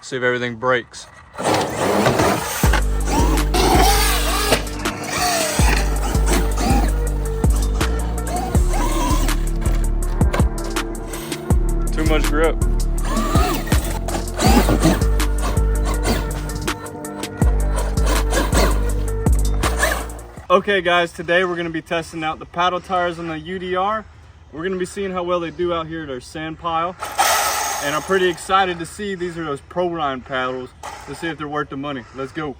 See if everything breaks. Too much grip. Okay guys, today we're going to be testing out the paddle tires on the UDR. We're going to be seeing how well they do out here at our sand pile. And I'm pretty excited to see, these are those Pro Line paddles. Let's see if they're worth the money. Let's go.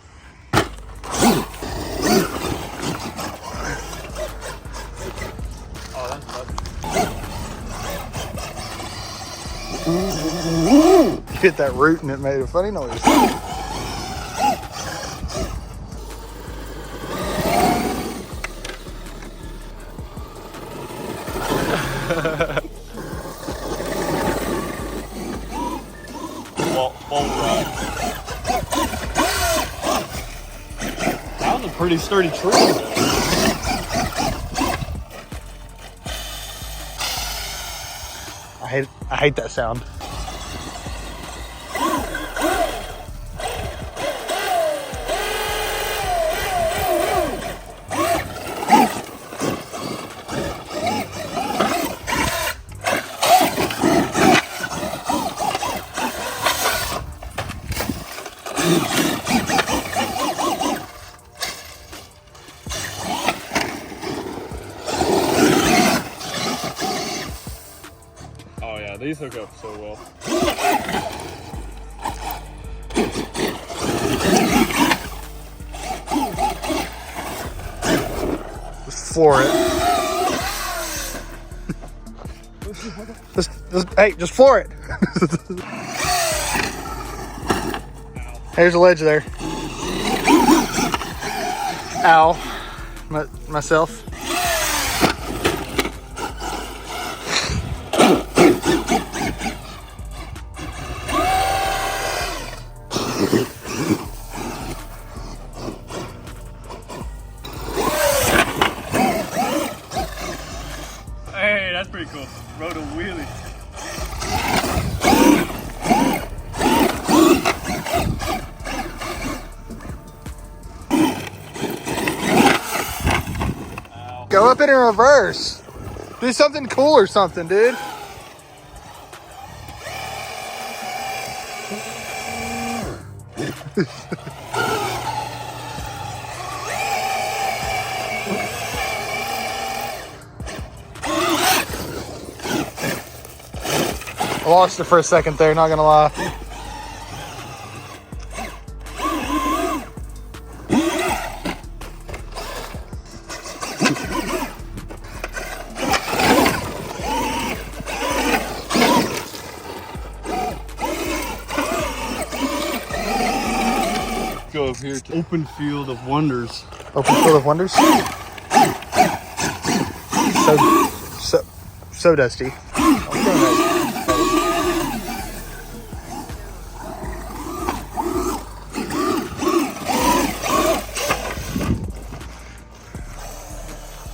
Hit that root and it made a funny noise. That was a pretty sturdy tree. I hate that sound. Oh yeah, these hook up so well. Just floor it. Just floor it. Here's a ledge there. Ow. Myself. Hey, that's pretty cool. Rode a wheelie. Go up in reverse. Do something cool or something, dude. I lost it for a second there, not gonna lie. Go up here to Open Field of Wonders. Open Field of Wonders. So dusty.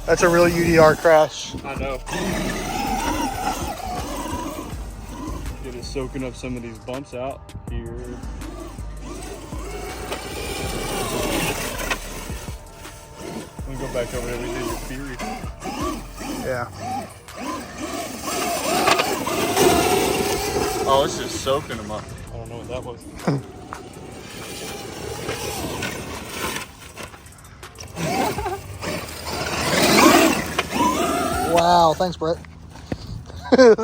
That's a real UDR crash. I know. It is soaking up some of these bumps out here. Let me go back over there. We did your theory. Yeah. Oh, it's just soaking them up. I don't know what that was. Wow, thanks, Brett. You're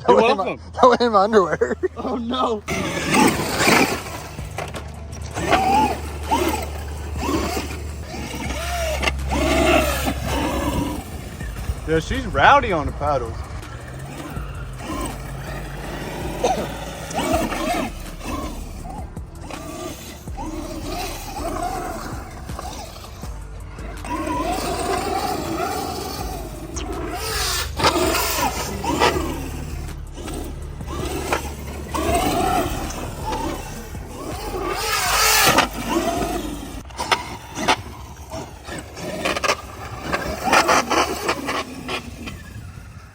welcome. That went in my underwear. Oh no. Yeah, she's rowdy on the paddles.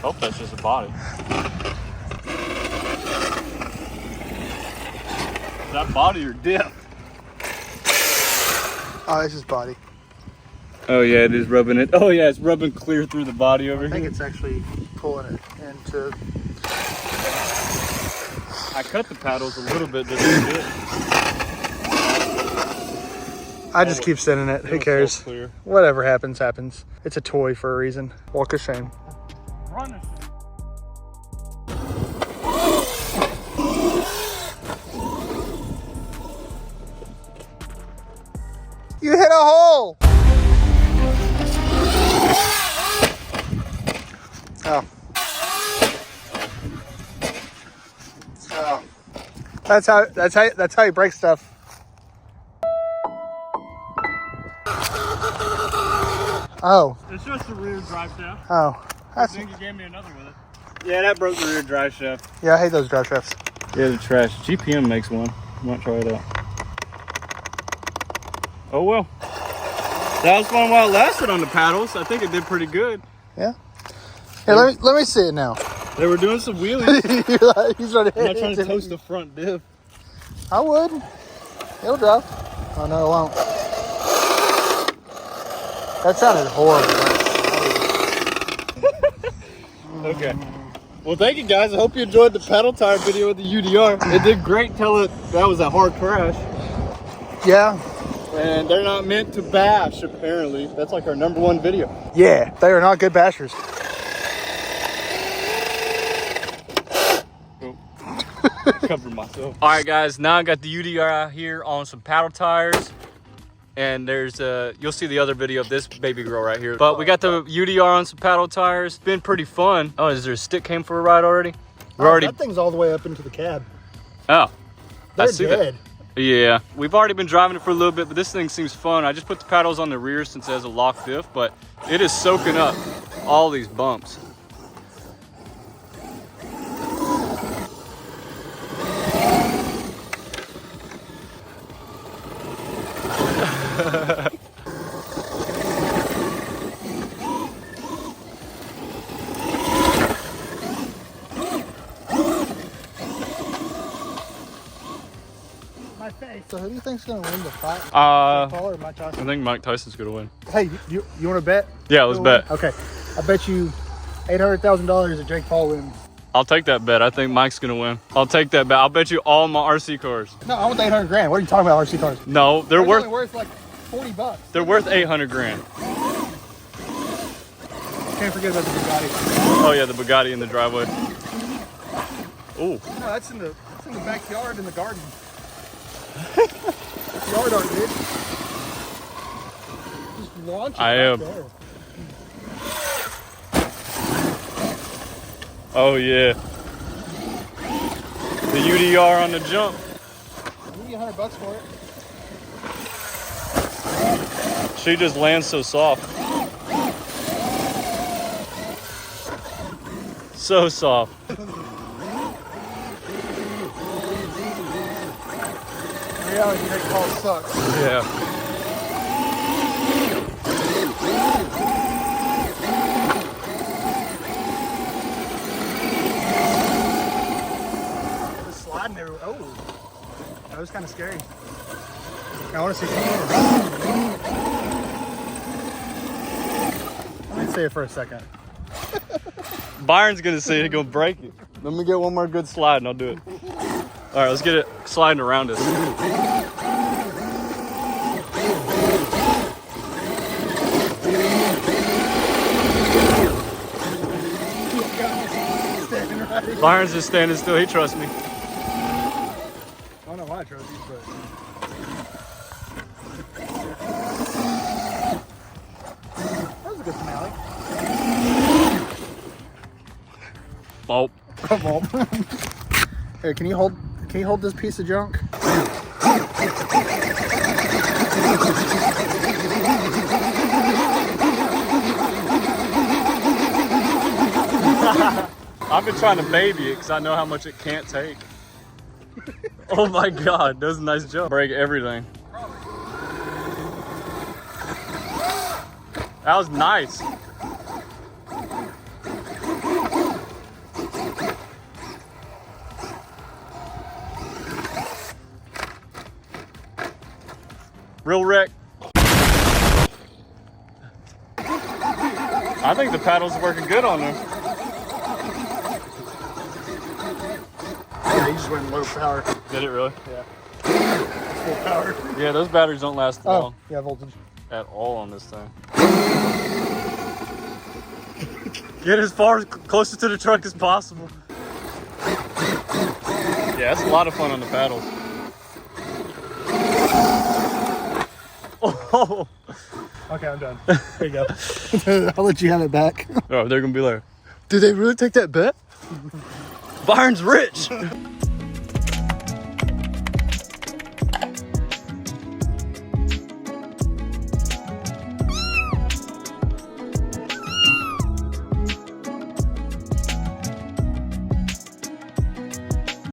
Hope that's just a body. Is that body or dip? Oh, it's just body. Oh yeah, it is rubbing it. Oh yeah, it's rubbing clear through the body over here. I think it's actually pulling it into. I cut the paddles a little bit just a bit. I just keep sending it. Who cares? So clear. Whatever happens, happens. It's a toy for a reason. Walk of shame. Run it. You hit a hole! Oh. Oh. That's how you break stuff. Oh. It's just the rear drive shaft. Oh. I think you gave me another with it. Yeah, that broke the rear drive shaft. Yeah, I hate those drive shafts. Yeah, they're trash. GPM makes one. Might try it out. Oh well. That was fun while it lasted on the paddles. I think it did pretty good. Yeah. Here, let me see it now. They were doing some wheelies. He's ready. I'm not trying to toast the front diff. I would. It'll drive. Oh no, it won't. That sounded horrible. Okay. Well, thank you guys. I hope you enjoyed the paddle tire video with the UDR. It did great till that was a hard crash. Yeah. And they're not meant to bash, apparently. That's like our #1 video. Yeah, they are not good bashers. Cover myself. All right, guys. Now I got the UDR out here on some paddle tires. And there's you'll see the other video of this baby girl right here. But we got the UDR on some paddle tires. It's been pretty fun. Oh, is there a stick came for a ride already? That thing's all the way up into the cab. Oh, They're I see dead. that. Yeah, we've already been driving it for a little bit, but this thing seems fun. I just put the paddles on the rear since it has a lock diff, but it is soaking up all these bumps. My face. So who do you think's gonna win the fight? I Paul or Mike Tyson? think Mike Tyson's gonna win. Hey, you want to bet? Yeah, let's bet. Okay, I bet you $800,000 that Jake Paul wins. I'll take that bet. I think Mike's gonna win. I'll take that bet. I'll bet you all my RC cars. No, I want the 800 grand. What are you talking about, RC cars? No, they're Only worth worth like 40 bucks. they're worth 800 grand. Can't forget about the Bugatti. Oh yeah, the Bugatti in the driveway. Oh, No, that's in the backyard in the garden. Yard art, dude. Just launch it. I am. There. oh yeah. The UDR on the jump. I'll give you $100 for it. She just lands so soft. So soft. Reality, Jake Paul sucks. Yeah. Just sliding there. Oh, that was kind of scary. I want to see. Let me see it for a second. Byron's gonna see it, he's gonna break it. Let me get one more good slide and I'll do it. All right, let's get it sliding around us. Byron's just standing still, he trusts me. I don't know why I trust you, but. That was a good finale. Bolt. Well, here, can you hold this piece of junk? I've been trying to baby it because I know how much it can't take. Oh my God, that was a nice jump. Break everything. That was nice. Real wreck. I think the paddles are working good on them. Yeah, you just went low power. Did it really? Yeah. Full power. Yeah, those batteries don't last long Yeah, voltage. at all on this thing. Get as far closer to the truck as possible. Yeah, it's a lot of fun on the paddles. Oh. Okay, I'm done. There you go. I'll let you have it back. Oh, they're gonna be like, did they really take that bet? Byron's rich.